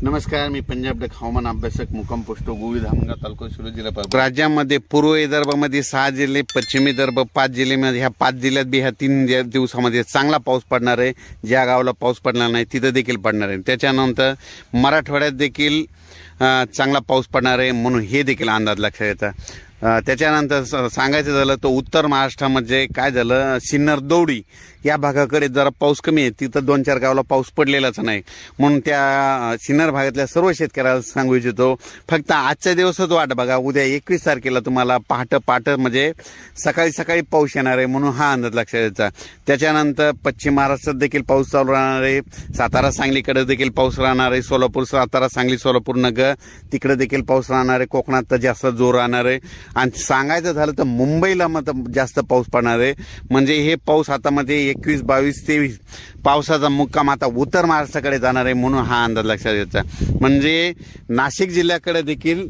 नमस्कार, मी पंजाब डक हवामान अभ्यासक मुक्काम पोस्ट गोवी धामणगाव तालुका शिरूर जिल्हा पालघर. राज्यामध्ये पूर्व विदर्भामध्ये 6 जिल्हे, पश्चिम विदर्भ 5 जिल्ह्यामध्ये, ह्या 5 जिल्ह्यात बी ह्या 3 दिवसामध्ये चांगला पाऊस पडणार आहे. ज्या गावाला पाऊस पडणार नाही तिथं देखील पडणार आहे. त्याच्यानंतर मराठवाड्यात देखील चांगला पाऊस पडणार आहे म्हणून हे देखील अंदाज लक्षात येतात. त्याच्यानंतर सांगायचं झालं तर उत्तर महाराष्ट्रामध्ये काय झालं, सिन्नर दौडी या भागाकडे जरा पाऊस कमी आहे. तिथं 2-4 गावाला पाऊस पडलेलाच नाही. म्हणून त्या सिन्नर भागातल्या सर्व शेतकऱ्याला सांगू इच्छितो, फक्त आजच्या दिवसच वाट बघा. उद्या 21 तारखेला तुम्हाला पहाटे म्हणजे सकाळी पाऊस येणार आहे म्हणून हा अंदाज लक्षात यायचा. त्याच्यानंतर पश्चिम महाराष्ट्रात देखील पाऊस चालू राहणार आहे. सातारा सांगलीकडे देखील पाऊस राहणार आहे. सोलापूर, सातारा, सांगली, सोलापूर, नगर तिकडे देखील पाऊस राहणार आहे. कोकणात तर जास्त जोर राहणार आहे. आणि सांगायचं झालं तर मुंबईला जास्त पाऊस पडणार आहे. म्हणजे हे पाऊस आता मध्ये 21, 22, 23 पावसाचा मुक्काम आता उत्तर महाराष्ट्राकडे जाणार आहे म्हणून हा अंदाज लक्षात यायचा. म्हणजे नाशिक जिल्ह्याकडे देखील